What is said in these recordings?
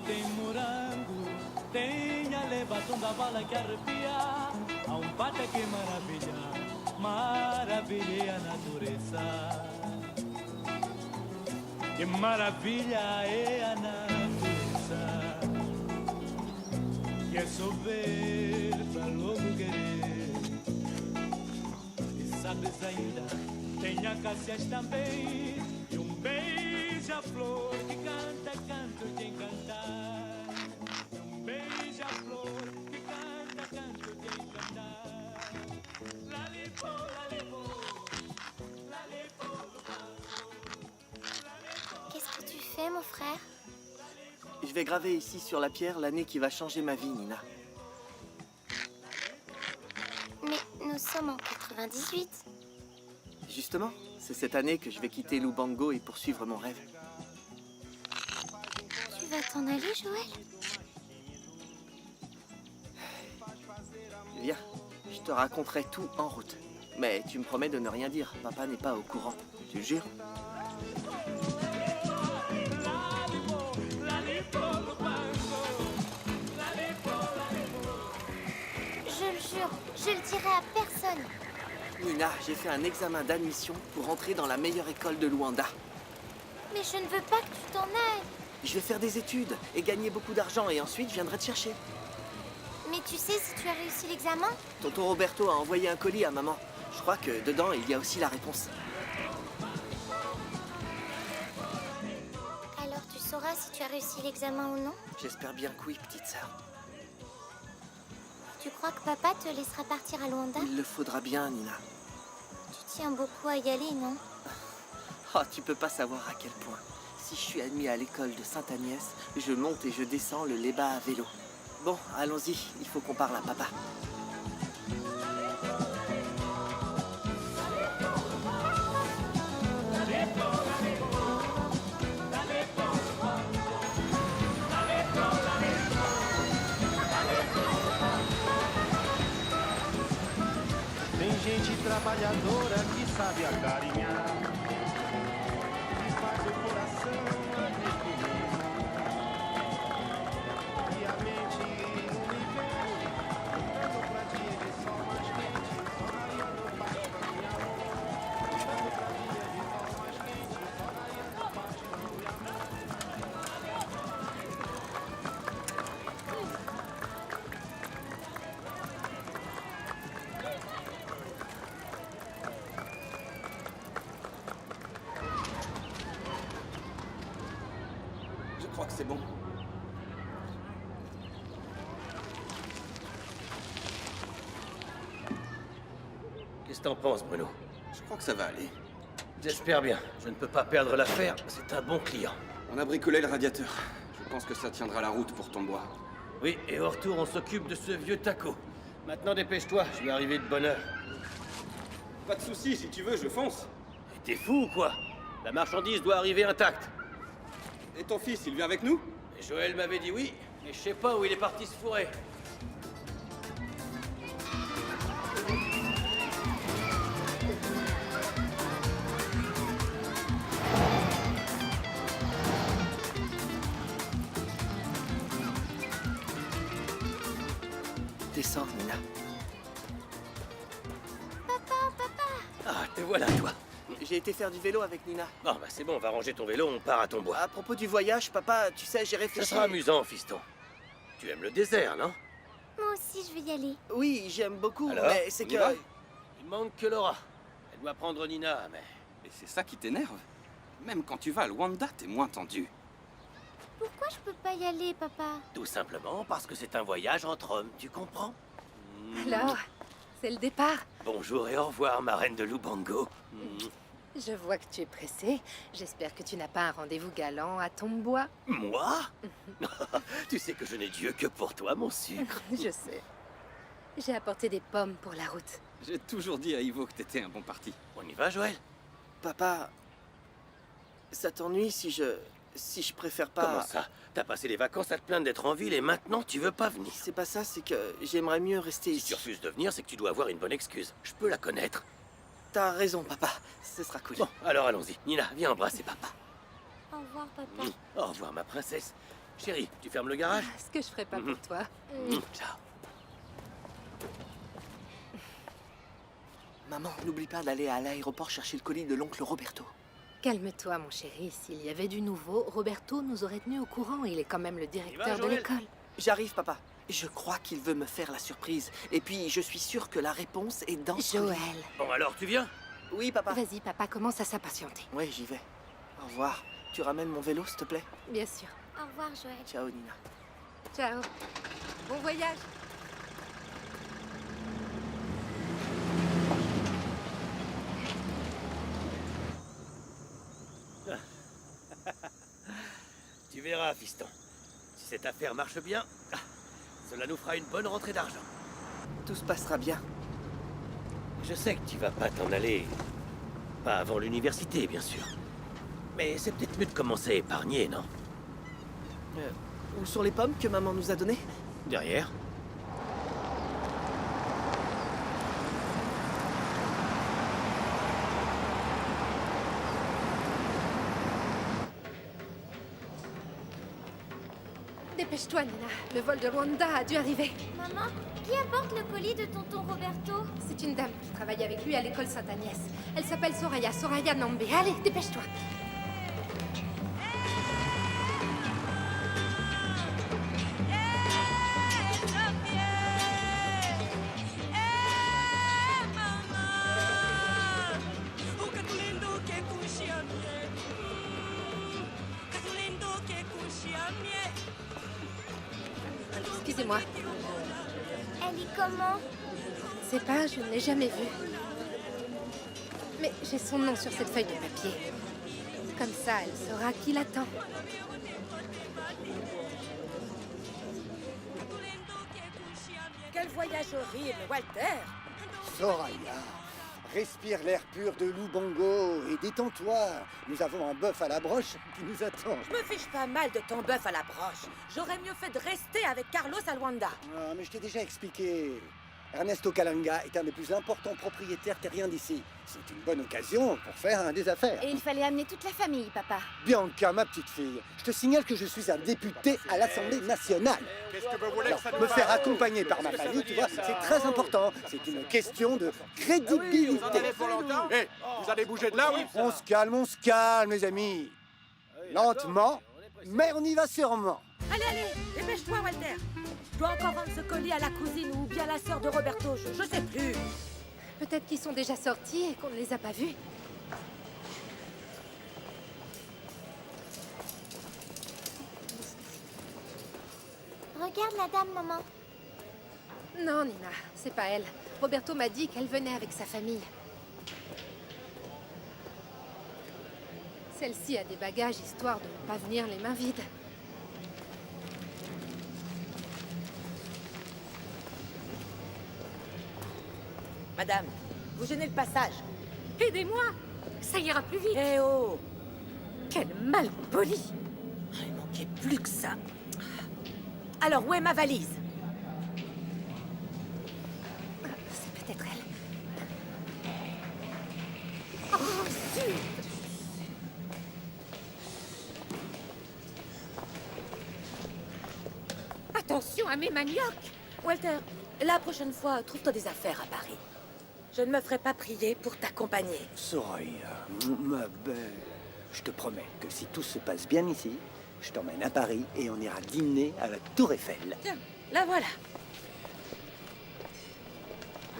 Tem morango, tem a levação da bala que arrepia. Há pata que maravilha, maravilha a natureza. Que maravilha é a natureza. Que é só ver pra logo querer. E sabes ainda, tem acácias também. E beija-flor que canta canto de encantar. Beija-flor que canta canto de encantar. Lalipo, lalipo, lalipo. Qu'est-ce que tu fais, mon frère? Je vais graver ici sur la pierre l'année qui va changer ma vie, Nina. Mais nous sommes en 98. Justement, c'est cette année que je vais quitter Lubango et poursuivre mon rêve. Tu vas t'en aller, Joël? Viens, je te raconterai tout en route. Mais tu me promets de ne rien dire, papa n'est pas au courant. Tu le jures? Je le jure, je le dirai à personne. Nina, j'ai fait un examen d'admission pour entrer dans la meilleure école de Luanda. Mais je ne veux pas que tu t'en ailles. Je vais faire des études et gagner beaucoup d'argent et ensuite je viendrai te chercher. Mais tu sais si tu as réussi l'examen? Tonton Roberto a envoyé un colis à maman. Je crois que dedans, il y a aussi la réponse. Alors tu sauras si tu as réussi l'examen ou non? J'espère bien que oui, petite sœur. Tu crois que papa te laissera partir à Luanda? Il le faudra bien, Nina. Tu tiens beaucoup à y aller, non? Oh, tu peux pas savoir à quel point. Si je suis admis à l'école de Sainte-Agnès, je monte et je descends le Leba à vélo. Bon, allons-y, il faut qu'on parle à papa. Tem gente trabalhadora que sabe acarinhar, que faz o coração arrepender e a mente universo, lutando pra dia de sol mais quente, só raiando parte pra minha mão, lutando pra dia de sol mais quente, só raiando parte pra minha mão. Je crois que c'est bon. Qu'est-ce que t'en penses, Bruno? Je crois que ça va aller. J'espère bien. Je ne peux pas perdre l'affaire. C'est un bon client. On a bricolé le radiateur. Je pense que ça tiendra la route pour ton bois. Oui, et au retour, on s'occupe de ce vieux taco. Maintenant, dépêche-toi. Je vais arriver de bonne heure. Pas de soucis, si tu veux, je fonce. Et t'es fou ou quoi? La marchandise doit arriver intacte. Et ton fils, il vient avec nous? Et Joël m'avait dit oui, mais je sais pas où il est parti se fourrer. Descends, Nina. Ah, te voilà, toi. J'ai été faire du vélo avec Nina. Bon, bah c'est bon, on va ranger ton vélo, on part à ton bois. À propos du voyage, papa, tu sais, j'ai Ça réfléchi... sera amusant, fiston. Tu aimes le désert, non? Moi aussi, je vais y aller. Oui, j'aime beaucoup, Alors, mais c'est on que... y va Il manque que Laura. Elle doit prendre Nina, mais... Et c'est ça qui t'énerve? Même quand tu vas à Luanda, t'es moins tendu. Pourquoi je peux pas y aller, papa? Tout simplement parce que c'est un voyage entre hommes, tu comprends? Alors, c'est le départ. Bonjour et au revoir, ma reine de Lubango. Je vois que tu es pressé. J'espère que tu n'as pas un rendez-vous galant à Tombois. Moi? Tu sais que je n'ai Dieu que pour toi, mon sucre. Je sais. J'ai apporté des pommes pour la route. J'ai toujours dit à Ivo que t'étais un bon parti. On y va, Joël? Papa, ça t'ennuie si je préfère pas... Comment ça? T'as passé les vacances à te plaindre d'être en ville et maintenant tu veux pas venir. C'est pas ça, c'est que j'aimerais mieux rester Si ici. tu refuses de venir, c'est que tu dois avoir une bonne excuse. Je peux la connaître. T'as raison, papa. Ce sera cool. Bon, alors allons-y. Nina, viens embrasser papa. Au revoir, papa. Au revoir, ma princesse. Chérie, tu fermes le garage? Ce que je ferais pas pour toi. Ciao. Maman, n'oublie pas d'aller à l'aéroport chercher le colis de l'oncle Roberto. Calme-toi, mon chéri. S'il y avait du nouveau, Roberto nous aurait tenus au courant. Il est quand même le directeur de Joël. l'école. J'arrive, papa. Je crois qu'il veut me faire la surprise. Et puis, je suis sûr que la réponse est dans son Joël. lit. Bon, alors tu viens? Oui, papa. Vas-y, papa commence à s'impatienter. Oui, j'y vais. Au revoir. Tu ramènes mon vélo, s'il te plaît? Bien sûr. Au revoir, Joël. Ciao, Nina. Ciao. Bon voyage. Tu verras, fiston. Si cette affaire marche bien, cela nous fera une bonne rentrée d'argent. Tout se passera bien. Je sais que tu vas pas t'en aller. Pas avant l'université, bien sûr. Mais c'est peut-être mieux de commencer à épargner, non? Où sont les pommes que maman nous a données? Derrière. Dépêche-toi, Nina. Le vol de Rwanda a dû arriver. Maman, qui apporte le colis de tonton Roberto? C'est une dame qui travaille avec lui à l'école Sainte-Agnès. Elle s'appelle Soraya. Soraya Nambe. Allez, dépêche-toi. Excusez-moi. Elle est comment? C'est pas, je ne l'ai jamais vue. Mais j'ai son nom sur cette feuille de papier. Comme ça, elle saura qui l'attend. Quel voyage horrible, Walter! Soraya, respire l'air pur de Lubango et détends-toi. Nous avons un bœuf à la broche qui nous attend. Je me fiche pas mal de ton bœuf à la broche. J'aurais mieux fait de rester avec Carlos à Luanda. Ah, mais je t'ai déjà expliqué. Ernesto Calanga est un des plus importants propriétaires terriens d'ici. C'est une bonne occasion pour faire des affaires. Et il fallait amener toute la famille, papa. Bianca, ma petite fille, je te signale que je suis un député à l'Assemblée nationale. Alors, me faire accompagner par ma famille, tu vois, c'est très important. C'est une question de crédibilité. Hé, vous allez bouger de là, oui? On se calme, mes amis. Lentement, mais on y va sûrement. Allez, dépêche-toi, Walter. Je dois encore vendre ce colis à la cousine ou bien la sœur de Roberto, je sais plus. Peut-être qu'ils sont déjà sortis et qu'on ne les a pas vus. Regarde la dame, maman. Non, Nina, c'est pas elle. Roberto m'a dit qu'elle venait avec sa famille. Celle-ci a des bagages histoire de ne pas venir les mains vides. Madame, vous gênez le passage. Aidez-moi! Ça ira plus vite! Eh oh! Quel mal poli! Il manquait plus que ça. Alors, où est ma valise? C'est peut-être elle. Oh, zut! Attention à mes maniocs! Walter, la prochaine fois, trouve-toi des affaires à Paris. Je ne me ferai pas prier pour t'accompagner. Soraya, ma belle, je te promets que si tout se passe bien ici, je t'emmène à Paris et on ira dîner à la Tour Eiffel. Tiens, la voilà.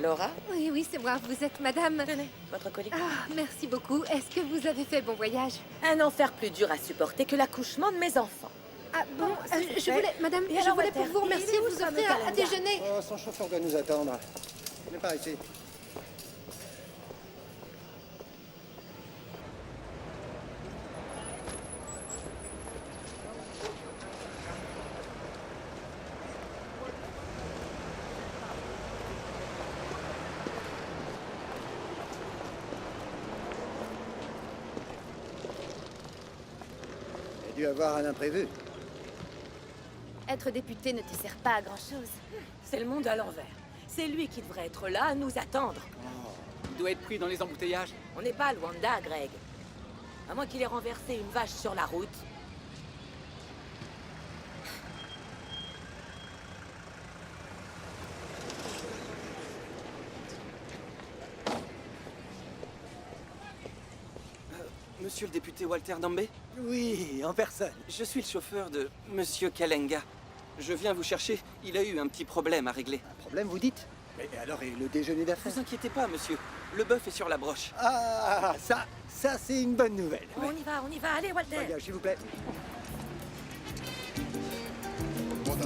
Laura, Oui, oui, c'est moi. Vous êtes madame... tenez, votre colis. Ah, merci beaucoup. Est-ce que vous avez fait bon voyage? Un enfer plus dur à supporter que l'accouchement de mes enfants. Ah bon, c'est je fait. voulais... Madame, Et je alors, voulais Walter, pour vous remercier il est où, vous ce fameux offrir à Calanga? déjeuner. Oh, son chauffeur doit nous attendre. Il n'est pas ici. dû avoir un imprévu. Être député ne te sert pas à grand-chose. C'est le monde à l'envers. C'est lui qui devrait être là à nous attendre. Il doit être pris dans les embouteillages. On n'est pas à Luanda, Greg. À moins qu'il ait renversé une vache sur la route. Monsieur le député Walter Dambé? Oui, en personne. Je suis le chauffeur de Monsieur Kalenga. Je viens vous chercher. Il a eu un petit problème à régler. Un problème, vous dites? Mais alors, et le déjeuner d'affaires? Vous inquiétez pas, monsieur. Le bœuf est sur la broche. Ah, ça c'est une bonne nouvelle. On y va, allez, Walter. Regarde, s'il vous plaît.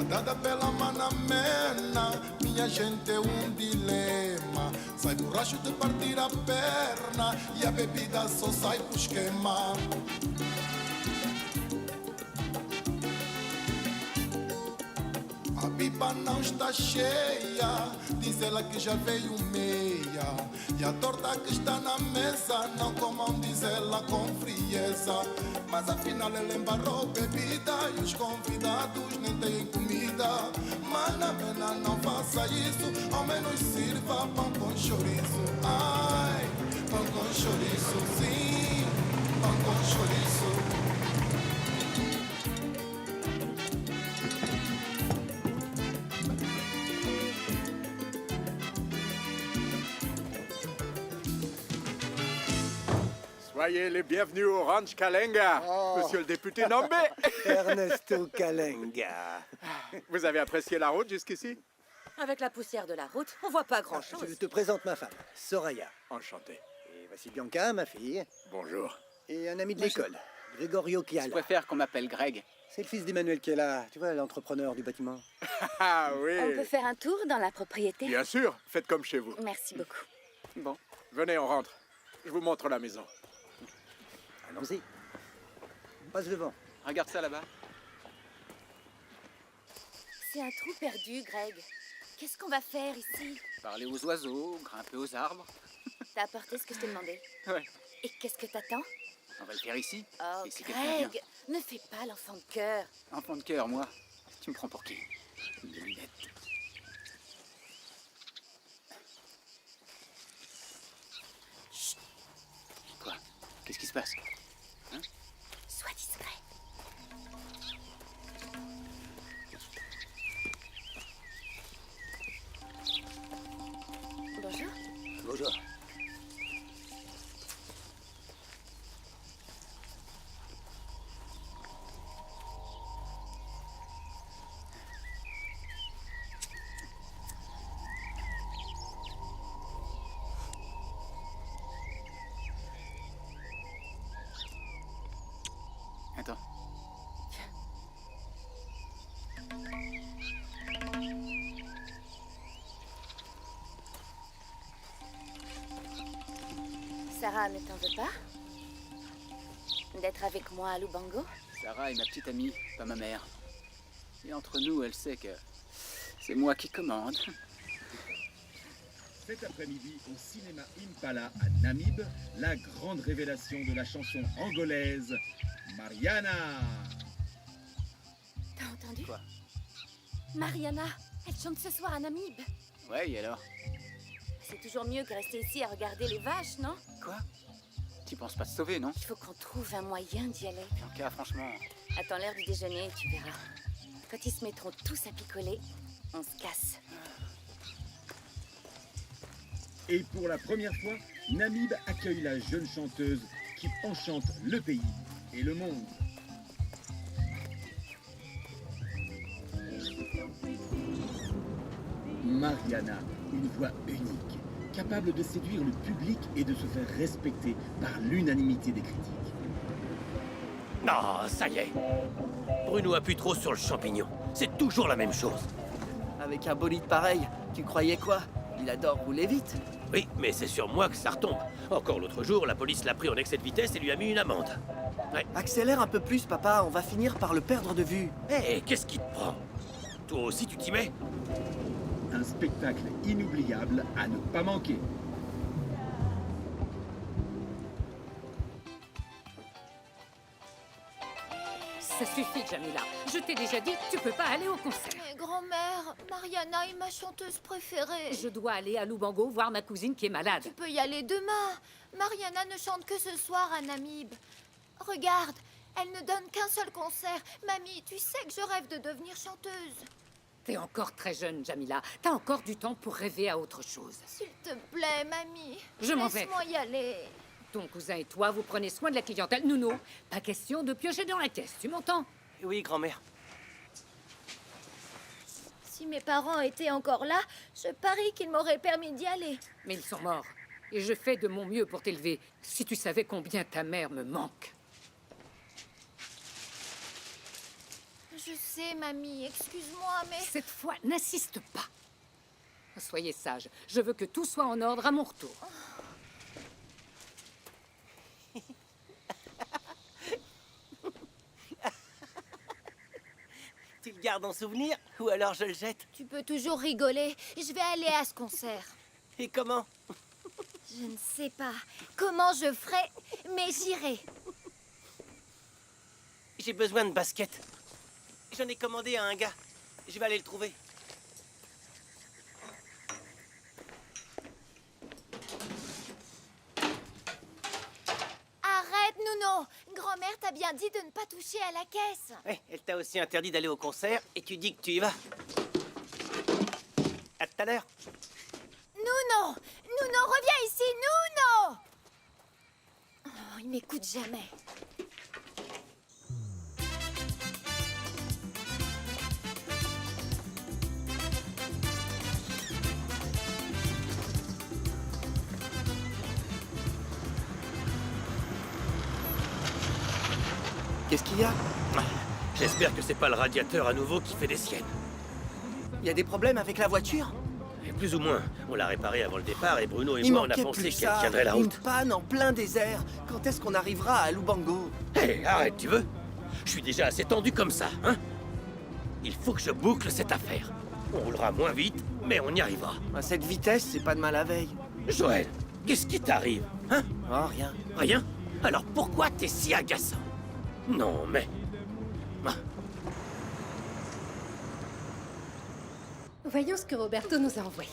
Dada pela manamena, minha gente é dilema. Sai borracho de partir a perna e a bebida só sai pro esquema. A pipa não está cheia, diz ela que já veio meia. E a torta que está na mesa não comam, diz ela com frieza. Mas afinal ela embarrou bebida e os convidados nem têm comida. Mana, mena, não faça isso, ao menos sirva pão com chouriço. Ai, pão com chouriço, sim, pão com chouriço. Soyez les bienvenus au Ranch Kalenga, monsieur le député Nambé. Ernesto Kalenga. Vous avez apprécié la route jusqu'ici? Avec la poussière de la route, on voit pas grand-chose. Je te présente ma femme, Soraya. Enchanté. Et voici Bianca, ma fille. Bonjour. Et un ami de l'école, Gregorio Je Chiala. préfère qu'on m'appelle Greg. C'est le fils d'Emmanuel Chiala, tu vois, l'entrepreneur du bâtiment. Ah oui. On peut faire un tour dans la propriété? Bien sûr, faites comme chez vous. Merci beaucoup. Bon. Venez, on rentre. Je vous montre la maison. Allons-y. Passe devant. Regarde ça là-bas. C'est un trou perdu, Greg. Qu'est-ce qu'on va faire ici? Parler aux oiseaux, grimper aux arbres. T'as apporté ce que je t'ai demandé? Ouais. Et qu'est-ce que t'attends? On va le faire ici. Oh, Et si quelqu'un vient. Greg, ne fais pas l'enfant de cœur. Enfant de cœur, moi. Tu me prends pour qui? Des lunettes. Chut. Quoi? Qu'est-ce qui se passe? Hein? Sois discret. Bonjour. Bonjour. Attends. Sarah ne t'en veut pas? D'être avec moi à Lubango? Sarah est ma petite amie, pas ma mère. Et entre nous, elle sait que c'est moi qui commande. Cet après-midi, au cinéma Impala à Namib, la grande révélation de la chanson angolaise Mariana. T'as entendu? Quoi? Mariana, elle chante ce soir à Namib. Ouais, et alors? C'est toujours mieux que rester ici à regarder les vaches, non? Quoi? Tu penses pas te sauver, non? Il faut qu'on trouve un moyen d'y aller. Bianca, franchement... Attends l'heure du déjeuner et tu verras. Quand ils se mettront tous à picoler, on se casse. Et pour la première fois, Namib accueille la jeune chanteuse qui enchante le pays et le monde. Mariana, une voix unique, capable de séduire le public et de se faire respecter par l'unanimité des critiques. Non, ça y est. Bruno appuie trop sur le champignon. C'est toujours la même chose. Avec un bolide pareil, tu croyais quoi? Il adore rouler vite. Oui, mais c'est sur moi que ça retombe. Encore l'autre jour, la police l'a pris en excès de vitesse et lui a mis une amende. Ouais. Accélère un peu plus, papa, on va finir par le perdre de vue. Hé, qu'est-ce qui te prend? Toi aussi, tu t'y mets? Un spectacle inoubliable à ne pas manquer. Ça suffit, Jamila. Je t'ai déjà dit, tu peux pas aller au concert. Mais grand-mère, Mariana est ma chanteuse préférée. Je dois aller à Lubango voir ma cousine qui est malade. Tu peux y aller demain. Mariana ne chante que ce soir à Namib. Regarde, elle ne donne qu'un seul concert. Mamie, tu sais que je rêve de devenir chanteuse. T'es encore très jeune, Jamila. T'as encore du temps pour rêver à autre chose. S'il te plaît, mamie. Je m'en vais. Laisse-moi y aller. Ton cousin et toi, vous prenez soin de la clientèle. Nounou, pas question de piocher dans la caisse, tu m'entends? Oui, grand-mère. Si mes parents étaient encore là, je parie qu'ils m'auraient permis d'y aller. Mais ils sont morts. Et je fais de mon mieux pour t'élever. Si tu savais combien ta mère me manque. Je sais, mamie, excuse-moi, mais... Cette fois, n'insiste pas. Soyez sage. Je veux que tout soit en ordre à mon retour. Tu le gardes en souvenir ou alors je le jette? Tu peux toujours rigoler. Je vais aller à ce concert. Et comment? Je ne sais pas comment je ferai, mais j'irai. J'ai besoin de baskets. J'en ai commandé à un gars. Je vais aller le trouver. Arrête, Nouno. Grand-mère t'a bien dit de ne pas toucher à la caisse. Ouais, elle t'a aussi interdit d'aller au concert et tu dis que tu y vas. À tout à l'heure. Nouno! Nouno, reviens ici, Nouno! Oh, il m'écoute jamais. Qu'est-ce qu'il y a? J'espère que c'est pas le radiateur à nouveau qui fait des siennes. Il y a des problèmes avec la voiture? Et plus ou moins. On l'a réparé avant le départ et Bruno et Il moi on a manquait pensé plus qu'elle ça. tiendrait la Une route. panne en plein désert. Quand est-ce qu'on arrivera à Lubango? Hé, arrête, tu veux? Je suis déjà assez tendu comme ça, hein? Il faut que je boucle cette affaire. On roulera moins vite, mais on y arrivera. À cette vitesse, c'est pas de mal la veille. Joël, qu'est-ce qui t'arrive, hein? Oh, rien. Rien? Alors pourquoi t'es si agaçant? Non, mais... Ah. Voyons ce que Roberto nous a envoyé.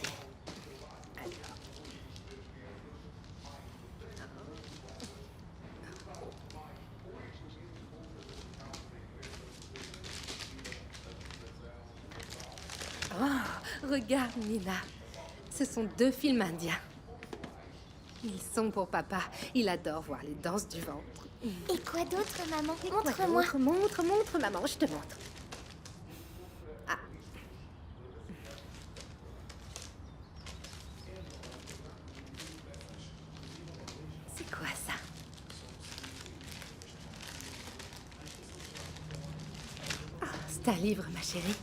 Oh, regarde, Nina. Ce sont 2 films indiens. Ils sont pour papa. Il adore voir les danses du ventre. Et quoi d'autre, maman? Montre-moi. Montre, maman, je te montre. Ah. C'est quoi ça? Ah, c'est un livre, ma chérie.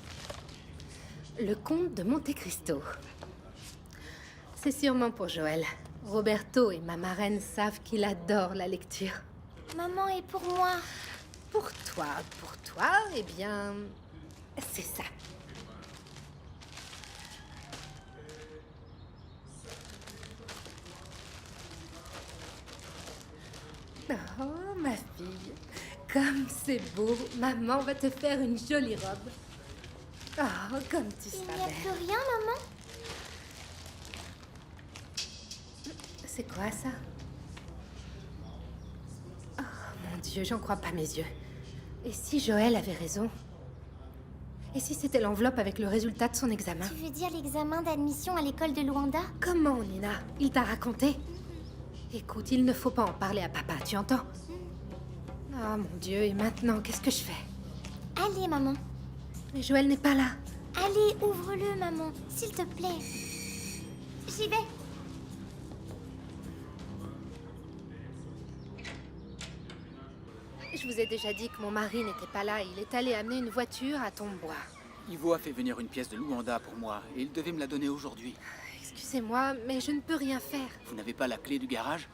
Le comte de Monte Cristo. C'est sûrement pour Joël. Roberto et ma marraine savent qu'il adore la lecture. Maman, et pour moi? Pour toi, eh bien, c'est ça. Oh, ma fille, comme c'est beau. Maman va te faire une jolie robe. Oh, comme tu seras Il n'y a belle. plus rien, maman? C'est quoi ça? Oh mon Dieu, j'en crois pas mes yeux. Et si Joël avait raison? Et si c'était l'enveloppe avec le résultat de son examen? Tu veux dire l'examen d'admission à l'école de Luanda? Comment, Nina? Il t'a raconté? Écoute, il ne faut pas en parler à papa, tu entends? Oh mon Dieu, et maintenant, qu'est-ce que je fais? Allez, maman. Mais Joël n'est pas là. Allez, ouvre-le, maman, s'il te plaît. J'y vais. Je vous ai déjà dit que mon mari n'était pas là. Il est allé amener une voiture à Tombois. Ivo a fait venir une pièce de Luanda pour moi et il devait me la donner aujourd'hui. Excusez-moi, mais je ne peux rien faire. Vous n'avez pas la clé du garage?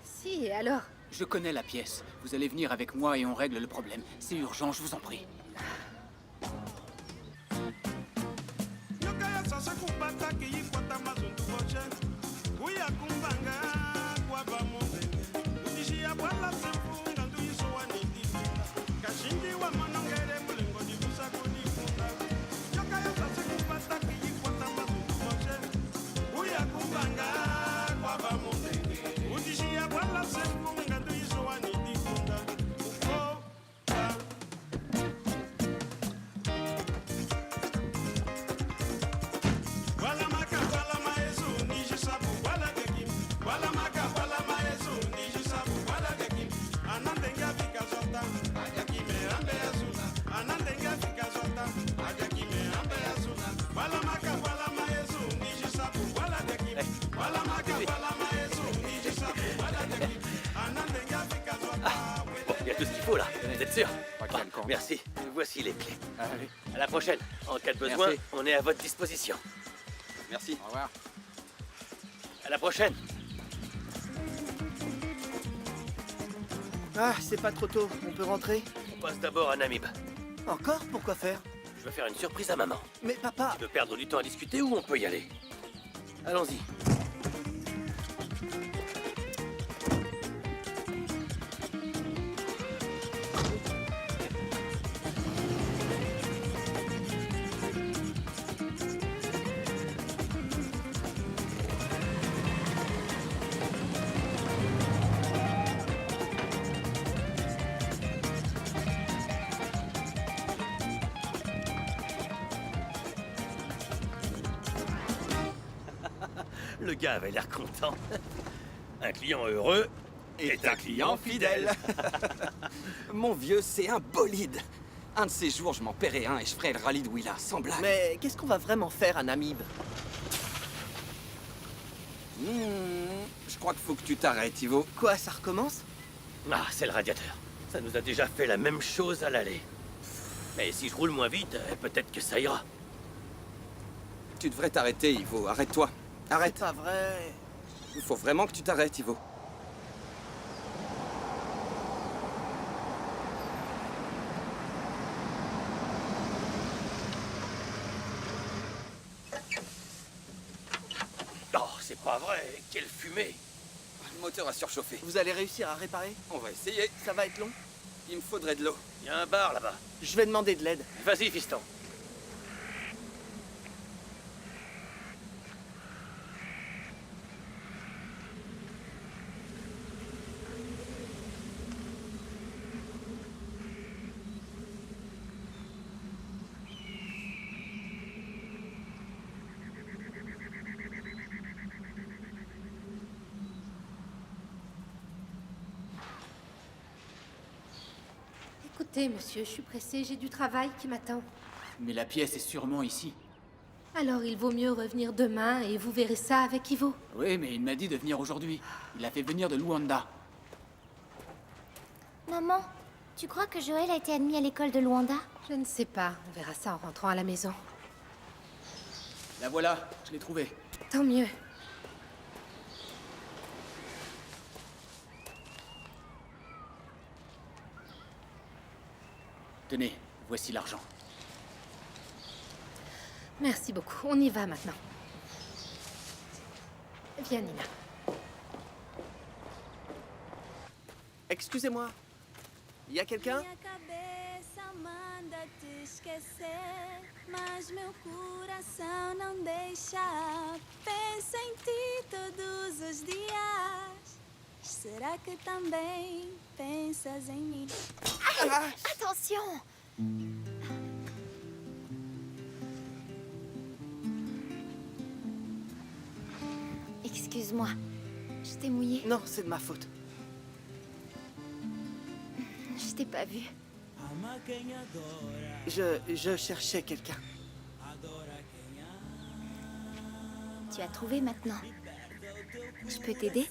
Si, et alors? Je connais la pièce. Vous allez venir avec moi et on règle le problème. C'est urgent, je vous en prie. Kashindi suite. Bon, il y a tout ce qu'il faut là, vous êtes sûr? Merci, voici les clés. Allez. À la prochaine. En cas de besoin, Merci. on est à votre disposition. Merci. Au revoir. À la prochaine. Ah, c'est pas trop tôt. On peut rentrer? On passe d'abord à Namib. Encore? Pourquoi faire? Je veux faire une surprise à maman. Mais papa... Tu veux perdre du temps à discuter ou on peut y aller? Allons-y. Le gars avait l'air content. Un client heureux est un client fidèle. Mon vieux, c'est un bolide. Un de ces jours, je m'en paierai un et je ferai le rallye de Willa, sans blague. Mais qu'est-ce qu'on va vraiment faire à Namib? Je crois qu'il faut que tu t'arrêtes, Ivo. Quoi, ça recommence? Ah, c'est le radiateur. Ça nous a déjà fait la même chose à l'aller. Mais si je roule moins vite, peut-être que ça ira. Tu devrais t'arrêter, Ivo. Arrête-toi. Arrête. C'est pas vrai. Il faut vraiment que tu t'arrêtes, Ivo. Oh, c'est pas vrai. Quelle fumée. Le moteur a surchauffé. Vous allez réussir à réparer? On va essayer. Ça va être long? Il me faudrait de l'eau. Il y a un bar là-bas. Je vais demander de l'aide. Vas-y, fiston. Écoutez, monsieur, je suis pressée, j'ai du travail qui m'attend. Mais la pièce est sûrement ici. Alors il vaut mieux revenir demain et vous verrez ça avec Ivo. Oui, mais il m'a dit de venir aujourd'hui. Il a fait venir de Luanda. Maman, tu crois que Joël a été admis à l'école de Luanda? Je ne sais pas, on verra ça en rentrant à la maison. La voilà, je l'ai trouvée. Tant mieux. Tenez, voici l'argent. Merci beaucoup, on y va maintenant. Viens, Nina. Excusez-moi. Il y a quelqu'un? Mas meu coração não deixa. Penso em ti todos os dias. Será que também pensas em mim? Aïe, attention! Excuse-moi, je t'ai mouillé. Non, c'est de ma faute. Je t'ai pas vu. Je cherchais quelqu'un. Tu as trouvé maintenant. Je peux t'aider?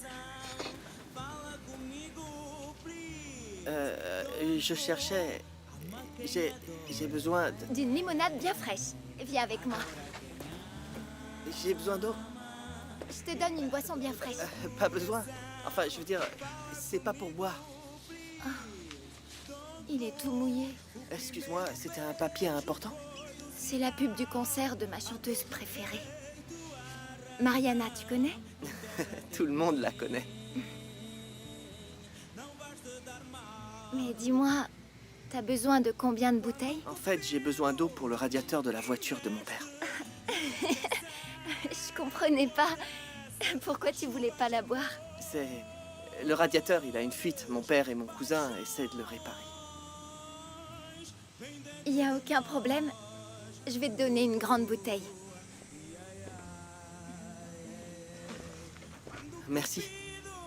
Je cherchais... J'ai besoin de... D'une limonade bien fraîche. Viens avec moi. J'ai besoin d'eau. Je te donne une boisson bien fraîche. Pas besoin. Enfin, je veux dire, c'est pas pour boire. Il est tout mouillé. Excuse-moi, c'était un papier important? C'est la pub du concert de ma chanteuse préférée. Mariana, tu connais? Tout le monde la connaît. Mais dis-moi, t'as besoin de combien de bouteilles? En fait, j'ai besoin d'eau pour le radiateur de la voiture de mon père. Je comprenais pas. Pourquoi tu voulais pas la boire? C'est... Le radiateur, il a une fuite. Mon père et mon cousin essaient de le réparer. Il y a aucun problème. Je vais te donner une grande bouteille. Merci.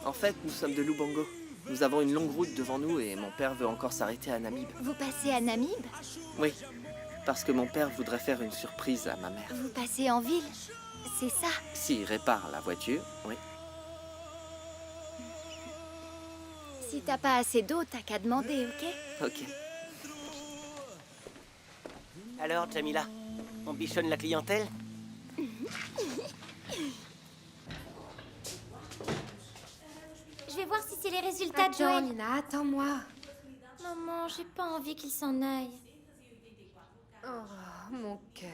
En fait, nous sommes de Lubango. Nous avons une longue route devant nous et mon père veut encore s'arrêter à Namib. Vous passez à Namib? Oui, parce que mon père voudrait faire une surprise à ma mère. Vous passez en ville? C'est ça? S'il répare la voiture, oui. Si t'as pas assez d'eau, t'as qu'à demander, ok? Ok. Alors, Jamila, on bichonne la clientèle? Je vais voir si c'est les résultats de Attends, Joël. Nina, attends-moi. Maman, j'ai pas envie qu'il s'en aille. Oh, mon cœur.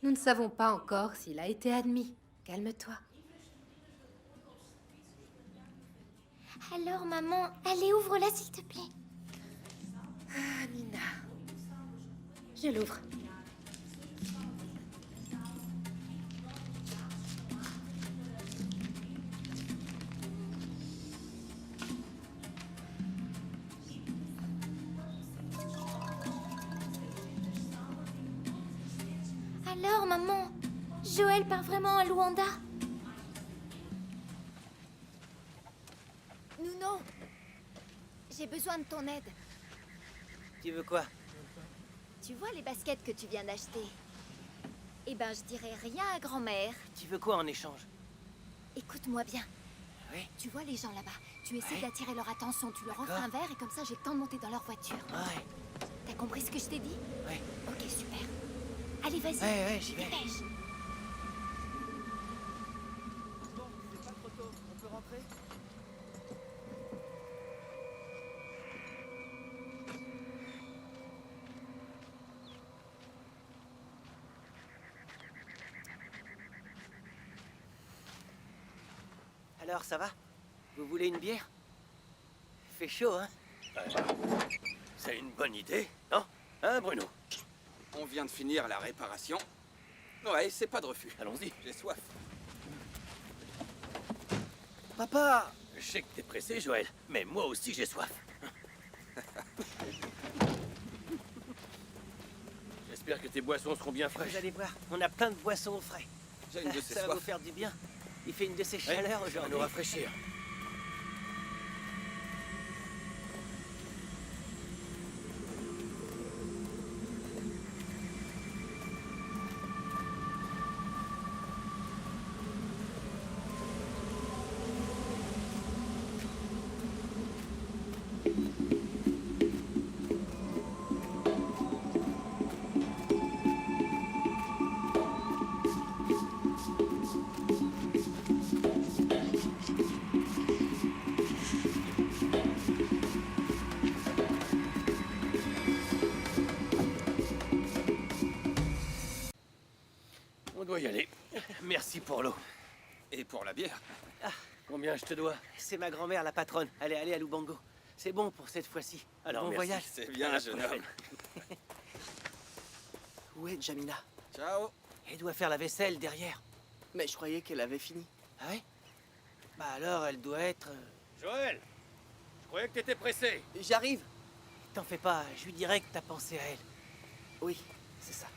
Nous ne savons pas encore s'il a été admis. Calme-toi. Alors, maman, allez, ouvre-la, s'il te plaît. Ah, Nina. Je l'ouvre. Alors, maman, Joël part vraiment à Luanda? Nuno, j'ai besoin de ton aide. Tu veux quoi? Tu vois les baskets que tu viens d'acheter? Eh ben, je dirais rien à grand-mère. Tu veux quoi en échange? Écoute-moi bien. Oui. Tu vois les gens là-bas? Tu essaies Ouais. d'attirer leur attention, tu leur offres un verre et comme ça j'ai le temps de monter dans leur voiture. Ouais. T'as compris ce que je t'ai dit? Ouais. Ok, super. Allez, vas-y. Ouais, j'y vais. Dépêche. Bon, c'est pas trop tôt. On peut rentrer? Alors, ça va? Vous voulez une bière? Fait chaud, hein? C'est une bonne idée, non? Hein, Bruno? On vient de finir la réparation. Ouais, c'est pas de refus. Allons-y. J'ai soif. Papa! Je sais que t'es pressé, Joël, mais moi aussi j'ai soif. J'espère que tes boissons seront bien fraîches. Vous allez voir, on a plein de boissons au frais. J'ai une de ces Ça va soifs. vous faire du bien. Il fait une de ces Ouais, chaleurs ça va aujourd'hui. nous rafraîchir. On doit y aller. Merci pour l'eau. Et pour la bière. Combien je te dois? C'est ma grand-mère, la patronne. Allez à Lubango. C'est bon pour cette fois-ci. Alors, bon merci. voyage. C'est bien, À la jeune prochaine. homme. Où est Jamila? Ciao. Elle doit faire la vaisselle derrière. Mais je croyais qu'elle avait fini. Ah ouais? Bah alors, elle doit être... Joël, je croyais que t'étais pressé. J'arrive. T'en fais pas, je lui dirai que t'as pensé à elle. Oui, c'est ça.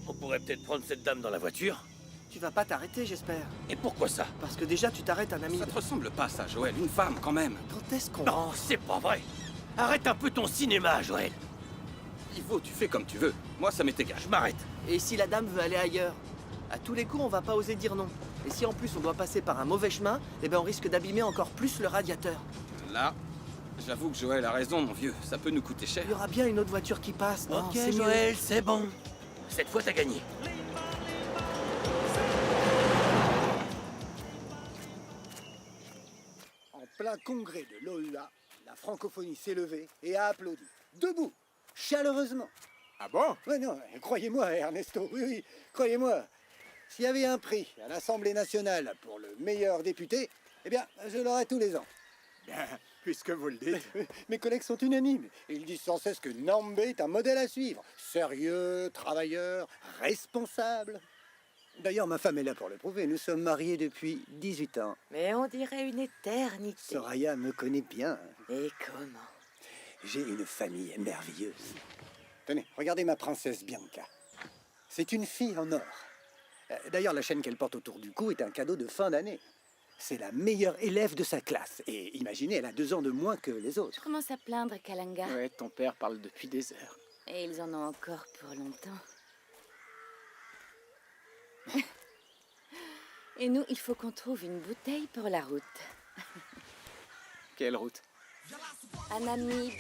On pourrait peut-être prendre cette dame dans la voiture. Tu vas pas t'arrêter, j'espère. Et pourquoi ça? Parce que déjà, tu t'arrêtes un ami. Ça te ressemble pas, ça, Joël. Une femme, quand même. Quand est-ce qu'on... Non, c'est pas vrai. Arrête un peu ton cinéma, Joël. Ivo, tu fais comme tu veux. Moi, ça m'est égal. Je m'arrête. Et si la dame veut aller ailleurs? À tous les coups, on va pas oser dire non. Et si en plus on doit passer par un mauvais chemin, eh ben on risque d'abîmer encore plus le radiateur. Là, j'avoue que Joël a raison, mon vieux. Ça peut nous coûter cher. Il y aura bien une autre voiture qui passe, non? Ok, C'est mieux. Joël, c'est bon. Cette fois, t'as gagné. plein congrès de l'OUA, la francophonie s'est levée et a applaudi. Debout, chaleureusement. Ah bon? Ouais, non, croyez-moi, Ernesto, oui, oui, croyez-moi. S'il y avait un prix à l'Assemblée nationale pour le meilleur député, eh bien, je l'aurais tous les ans. Bien, puisque vous le dites. Mes collègues sont unanimes. Ils disent sans cesse que Nambe est un modèle à suivre. Sérieux, travailleur, responsable. D'ailleurs, ma femme est là pour le prouver. Nous sommes mariés depuis 18 ans. Mais on dirait une éternité. Soraya me connaît bien. Et comment? J'ai une famille merveilleuse. Tenez, regardez ma princesse Bianca. C'est une fille en or. D'ailleurs, la chaîne qu'elle porte autour du cou est un cadeau de fin d'année. C'est la meilleure élève de sa classe. Et imaginez, elle a 2 ans de moins que les autres. Je commence à plaindre Kalanga. Ouais, ton père parle depuis des heures. Et ils en ont encore pour longtemps. Et nous, il faut qu'on trouve une bouteille pour la route. Quelle route? À Namib.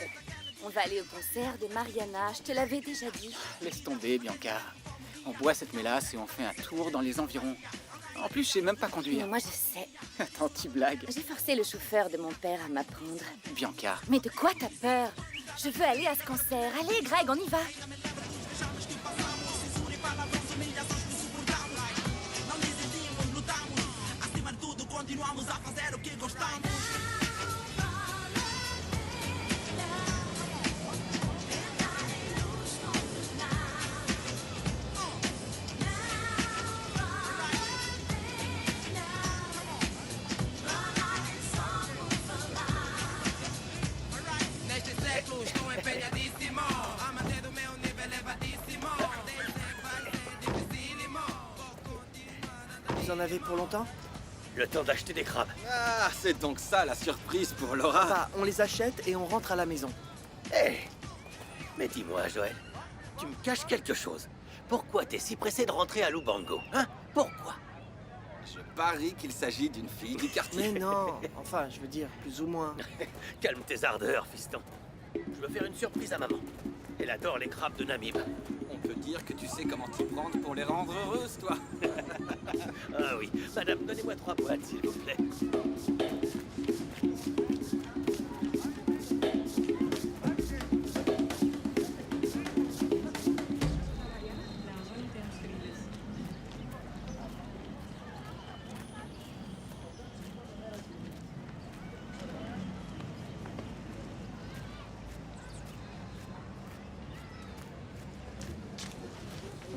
On va aller au concert de Mariana, je te l'avais déjà dit. Laisse tomber, Bianca. On boit cette mélasse et on fait un tour dans les environs. En plus, je sais même pas conduire. Mais moi, je sais. Attends, tu blagues. J'ai forcé le chauffeur de mon père à m'apprendre. Bianca. Mais de quoi t'as peur? Je veux aller à ce concert. Allez, Greg, on y va. Vous en avez pour longtemps? Le temps d'acheter des crabes. Ah, c'est donc ça la surprise pour Laura. Bah, on les achète et on rentre à la maison. Hé! Mais dis-moi, Joël, tu me caches quelque chose. Pourquoi t'es si pressé de rentrer à Lubango? Hein? Pourquoi? Je parie qu'il s'agit d'une fille du quartier. Mais non, enfin, je veux dire, plus ou moins. Calme tes ardeurs, fiston. Je veux faire une surprise à maman. Elle adore les crabes de Namib. On peut dire que tu sais comment t'y prendre pour les rendre heureuses, toi. Ah oui. Madame, donnez-moi 3 boîtes, s'il vous plaît.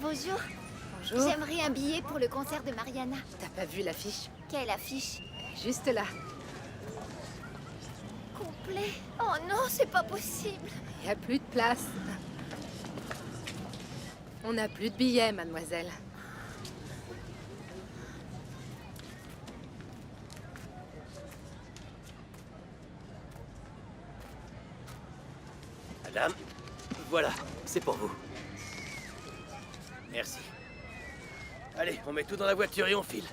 Bonjour. Bonjour. J'aimerais un billet pour le concert de Mariana. T'as pas vu l'affiche? Quelle affiche? Juste là. Complet. Oh non, c'est pas possible. Il n'y a plus de place. On n'a plus de billets, mademoiselle. Madame, voilà, c'est pour vous. Merci. Allez, on met tout dans la voiture et on file.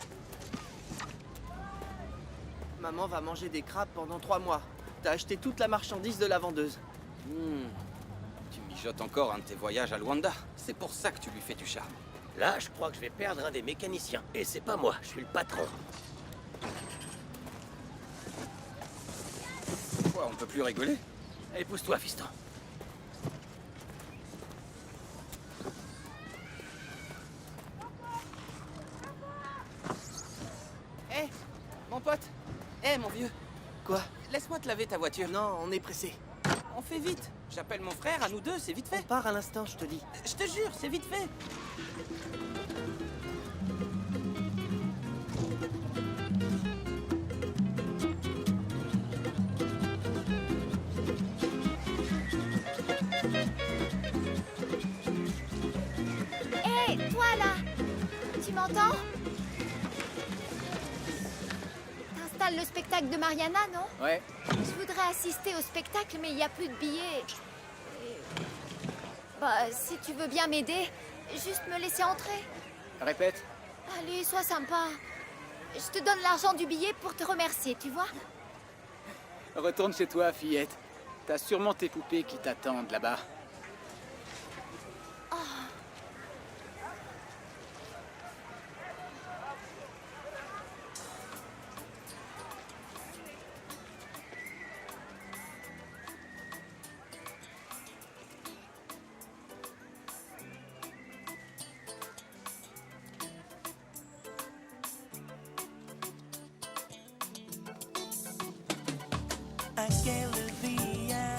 Maman va manger des crabes pendant 3 mois. T'as acheté toute la marchandise de la vendeuse. Tu mijotes encore un de tes voyages à Luanda. C'est pour ça que tu lui fais du charme. Là, je crois que je vais perdre un des mécaniciens. Et c'est pas moi, je suis le patron. Quoi, on peut plus rigoler? Allez, pousse-toi, fiston. Hé, mon pote. Hé, mon vieux. Quoi? Laisse-moi te laver ta voiture. Non, on est pressé. On fait vite. J'appelle mon frère, à nous deux, c'est vite fait. On part à l'instant, je te dis. Je te jure, c'est vite fait. Hé, toi là! Tu m'entends? T'installes le spectacle de Mariana, non? Ouais. Je voudrais assister au spectacle, mais il n'y a plus de billets. Bah, si tu veux bien m'aider, juste me laisser entrer. Répète. Allez, sois sympa. Je te donne l'argent du billet pour te remercier, tu vois? Retourne chez toi, fillette. T'as sûrement tes poupées qui t'attendent là-bas. Aquele dia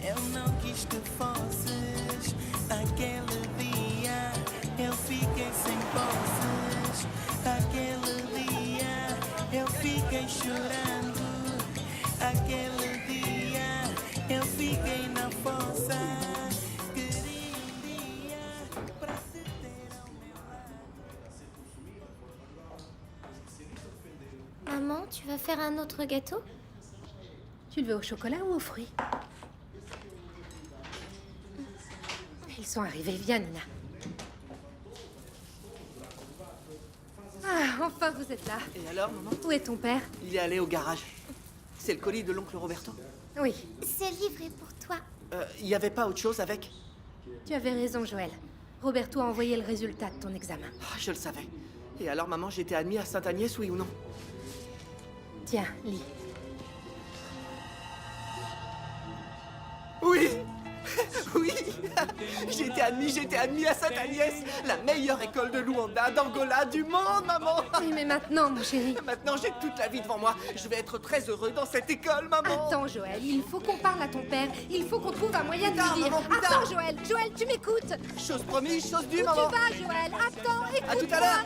eu não quis que fosses. Aquele dia eu fiquei sem posses. Aquele dia eu fiquei chorando. Aquele dia eu fiquei na fossa. Queria dia pra te ter ao meu lado. Maman, tu vas faire un autre gâteau? Tu le veux au chocolat ou aux fruits? Ils sont arrivés. Viens, Nina. Ah, enfin vous êtes là. Et alors, maman? Où est ton père? Il est allé au garage. C'est le colis de l'oncle Roberto? Oui. Ce livre est pour toi. Il n'y avait pas autre chose avec? Tu avais raison, Joël. Roberto a envoyé le résultat de ton examen. Ah, je le savais. Et alors, maman, j'étais admis à Sainte-Agnès, oui ou non? Tiens, lis. Oui. Oui. J'étais admis à Sainte-Agnès, la meilleure école de Luanda, d'Angola, du monde, maman. Oui, mais maintenant, mon chéri. Maintenant, j'ai toute la vie devant moi. Je vais être très heureux dans cette école, maman. Attends, Joël, il faut qu'on parle à ton père. Il faut qu'on trouve un moyen de Plus tard, lui dire. maman, plus Attends, tard. Joël. Joël, tu m'écoutes? Chose promise, chose due, Où maman. tu vas, Joël? Attends, écoute-moi. À tout à l'heure.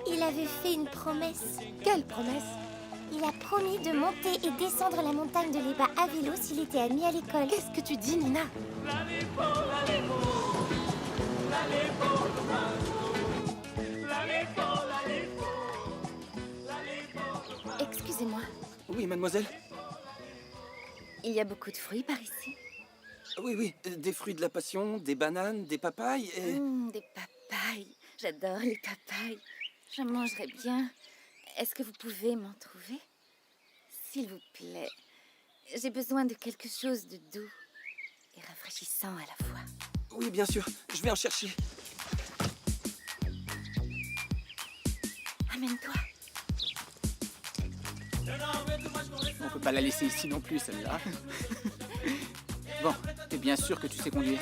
Il avait fait une promesse. Quelle promesse? Il a promis de monter et descendre la montagne de l'Eba à vélo s'il était admis à l'école. Qu'est-ce que tu dis, Nina? Excusez-moi, Oui, mademoiselle? il y a beaucoup de fruits par ici. Oui, oui. Des fruits de la passion, des bananes, des papayes et... Des papayes. J'adore les papayes. Je mangerais bien. Est-ce que vous pouvez m'en trouver? S'il vous plaît. J'ai besoin de quelque chose de doux et rafraîchissant à la fois. Oui, bien sûr. Je vais en chercher. Amène-toi. On peut pas la laisser ici non plus, celle-là. Bon, t'es bien sûr que tu sais conduire?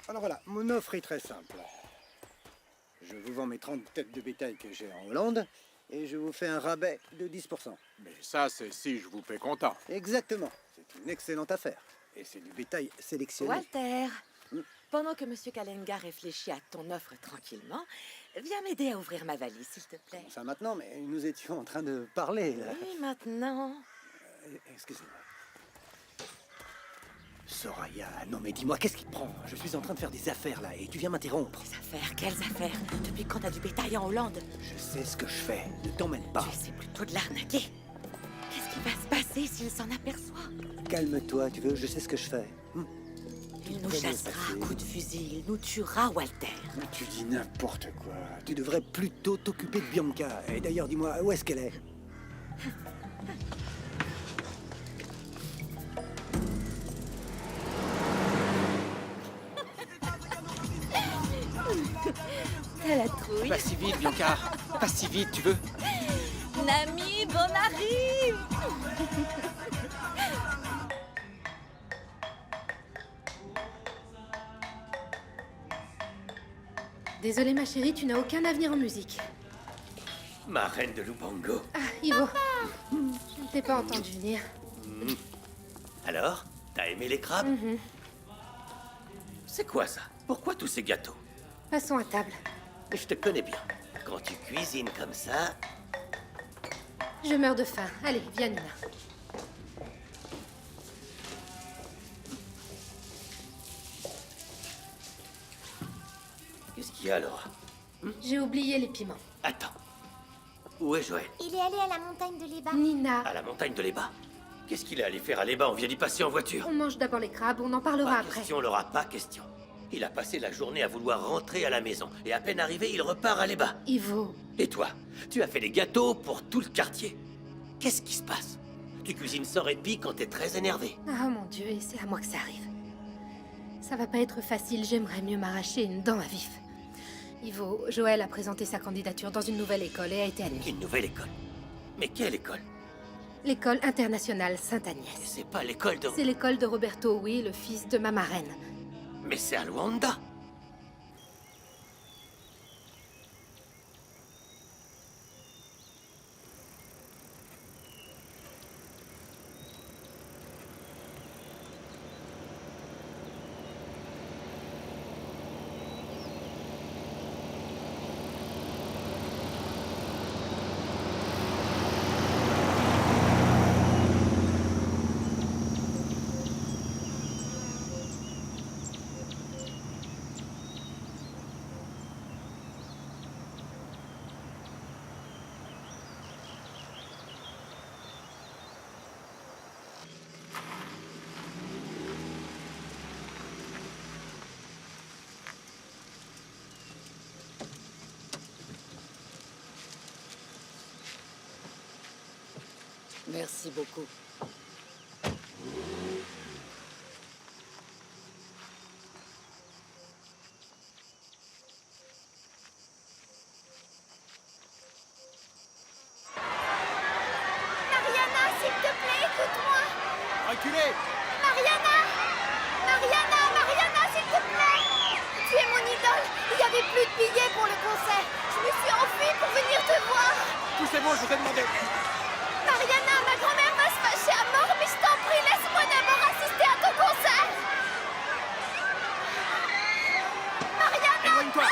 Alors voilà, mon offre est très simple. Je vous vends mes 30 têtes de bétail que j'ai en Hollande et je vous fais un rabais de 10%. Mais ça, c'est si je vous fais content. Exactement. C'est une excellente affaire. Et c'est du bétail sélectionné. Walter, pendant que Monsieur Kalenga réfléchit à ton offre tranquillement, viens m'aider à ouvrir ma valise, s'il te plaît. Ça maintenant, mais nous étions en train de parler, là. Oui, maintenant. Excusez-moi. Soraya, non mais dis-moi, qu'est-ce qui te prend? Je suis en train de faire des affaires, là, et tu viens m'interrompre. Des affaires? Quelles affaires? Depuis quand t'as du bétail en Hollande? Je sais ce que je fais, ne t'emmène pas. Tu essaies plutôt de l'arnaquer. Qu'est-ce qui va se passer s'il s'en aperçoit? Calme-toi, tu veux, je sais ce que je fais. Il nous chassera à coups de fusil, il nous tuera, Walter. Mais tu dis n'importe quoi. Tu devrais plutôt t'occuper de Bianca. Et d'ailleurs, dis-moi, où est-ce qu'elle est? T'as la trouille. Pas si vite, Bianca. Pas si vite, tu veux? Namib, on arrive. Désolée, ma chérie, tu n'as aucun avenir en musique. Ma reine de Lubango. Ah, Ivo. Je ne t'ai pas entendu venir. Alors, t'as aimé les crabes? C'est quoi ça? Pourquoi tous ces gâteaux? Passons à table. Je te connais bien. Quand tu cuisines comme ça... Je meurs de faim. Allez, viens, Nina. Qu'est-ce qu'il y a, Laura? J'ai oublié les piments. Attends. Où est Joël? Il est allé à la montagne de l'Eba. Nina. À la montagne de l'Eba. Qu'est-ce qu'il est allé faire à l'Eba? On vient d'y passer en voiture. On mange d'abord les crabes, on en parlera Pas après. question, Laura, pas question. Il a passé la journée à vouloir rentrer à la maison. Et à peine arrivé, il repart à l'Eba. Ivo. Et toi? Tu as fait des gâteaux pour tout le quartier. Qu'est-ce qui se passe? Tu cuisines sans répit quand t'es très énervé. Ah mon Dieu, et c'est à moi que ça arrive. Ça va pas être facile, j'aimerais mieux m'arracher une dent à vif. Ivo, Joël a présenté sa candidature dans une nouvelle école et a été admis. Une nouvelle école? Mais quelle école? L'école internationale Sainte-Agnès. C'est pas l'école de... C'est l'école de Roberto, oui, le fils de ma marraine. Mais c'est à Luanda. Merci beaucoup. Mariana, s'il te plaît, écoute-moi. Reculez! Mariana! Mariana, Mariana, s'il te plaît. Tu es mon idole. Il n'y avait plus de billets pour le concert. Je me suis enfuie pour venir te voir. Tout c'est bon, je vous ai demandé. Mariana, ma grand-mère va se fâcher à mort, mais je t'en prie, laisse-moi d'abord assister à ton concert. Mariana! Éloigne-toi!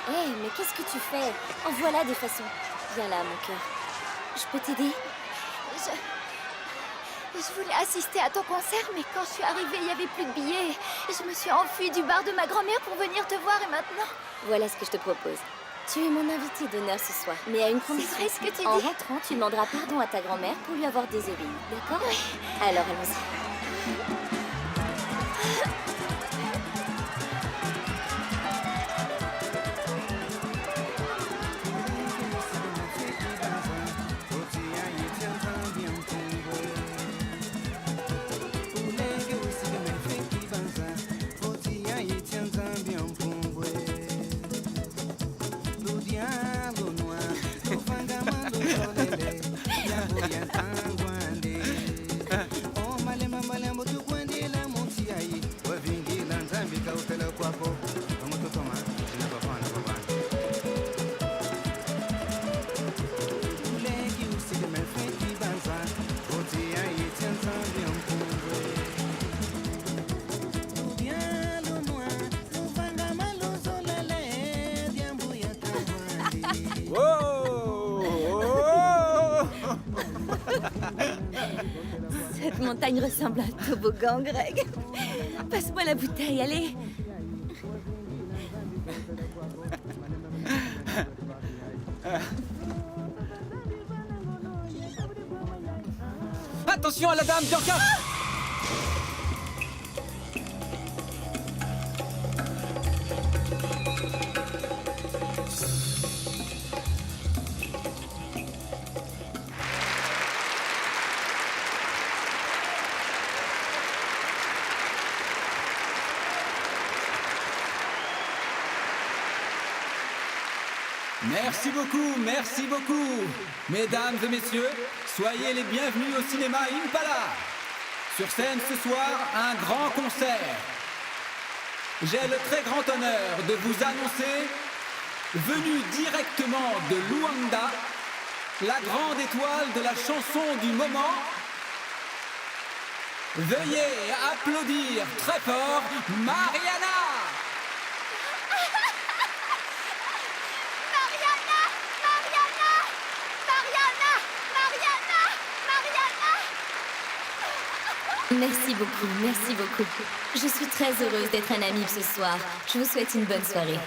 Hé, mais qu'est-ce que tu fais? En voilà des façons. Viens là, mon cœur. Je peux t'aider? Je voulais assister à ton concert, mais quand je suis arrivée, il n'y avait plus de billets. Je me suis enfuie du bar de ma grand-mère pour venir te voir, et maintenant... Voilà ce que je te propose. Tu es mon invité d'honneur ce soir, mais à une condition. C'est vrai ce que tu dis? En rentrant, tu demanderas pardon à ta grand-mère pour lui avoir désobéi, d'accord? Oui. Alors, allons-y. Cette montagne ressemble à un toboggan, Greg. Passe-moi la bouteille, allez. Attention à la dame, Bianca! Merci beaucoup, merci beaucoup. Mesdames et messieurs, soyez les bienvenus au cinéma Impala. Sur scène ce soir, un grand concert. J'ai le très grand honneur de vous annoncer, venu directement de Luanda, la grande étoile de la chanson du moment. Veuillez applaudir très fort Mariana. Merci beaucoup, merci beaucoup. Je suis très heureuse d'être un ami ce soir. Je vous souhaite une bonne soirée.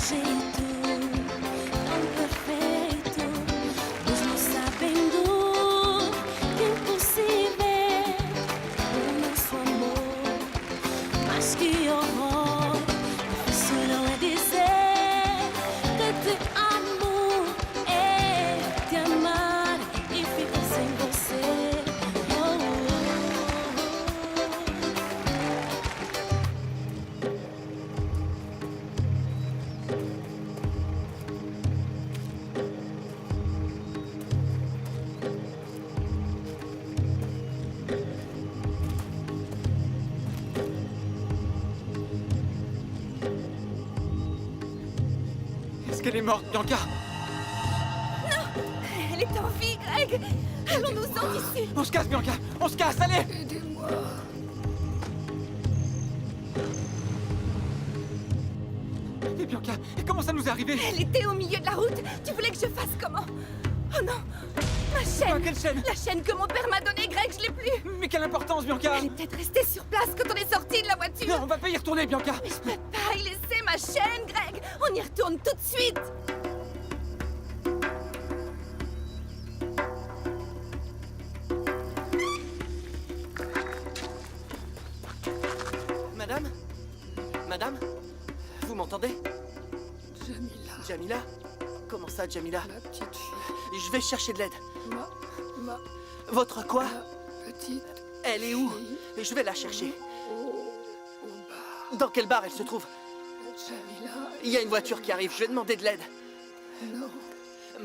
Jeito tão perfeito. qu'elle est morte, Bianca. Non, elle est en vie, Greg. Allons-nous-en d'ici. On se casse, Bianca. On se casse, allez. Aidez-moi. Et Bianca, comment ça nous est arrivé? Elle était au milieu de la route. Tu voulais que je fasse comment? Oh non. Ma chaîne. Quoi, quelle chaîne? La chaîne que mon père m'a donnée, Greg, je l'ai plus. Mais quelle importance, Bianca? Elle est peut-être restée sur place quand on est sorti de la voiture. Non, on va pas y retourner, Bianca. Mais je peux pas y laisser ma chaîne, Greg. On y retourne tout de suite. Madame? Madame? Vous m'entendez? Jamila. Jamila? Comment ça, Jamila? Ma petite fille. Je vais chercher de l'aide. Ma Votre quoi? petite. Elle est où? Je vais la chercher. Dans quel bar elle se trouve? Jamila. Il y a une voiture qui arrive, je vais demander de l'aide. Non.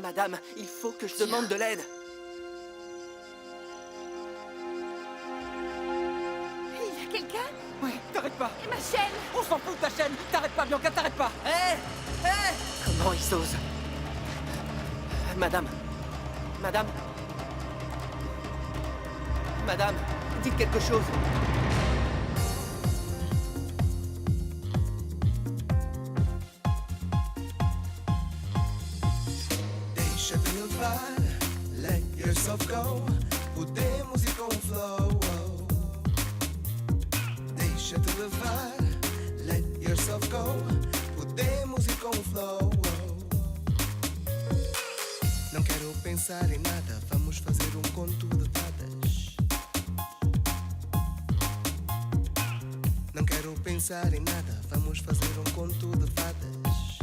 Madame, il faut que je demande de l'aide. Il y a quelqu'un? Ouais, t'arrêtes pas. Et ma chaîne? On s'en fout de ta chaîne. T'arrêtes pas, Bianca, t'arrêtes pas. Hé! Hé! Comment ils osent? Madame? Madame? Madame, dites quelque chose. Deixa de levar, let yourself go. Podemos ir com o flow. Deixa de levar, let yourself go. Podemos ir com o flow. Não quero pensar em nada, vamos fazer um conto de fadas. Não quero pensar em nada, vamos fazer um conto de fadas.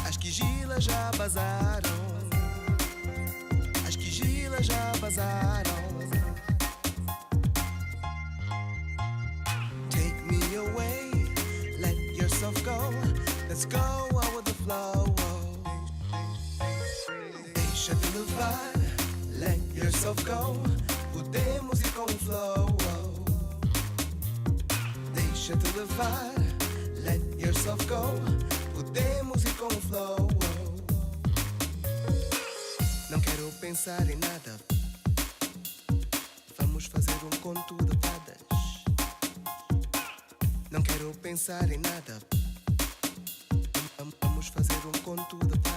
As quigilas já vazaram. As quigilas já vazaram. Take me away, let yourself go. Let's go out with the flow. Deixa de levar, let yourself go. Podemos ir com o flow. Deixa de levar, let yourself go. Podemos ir com o flow. Não quero pensar em nada. Vamos fazer um conto de fadas. Não quero pensar em nada. Vamos fazer um conto de fadas.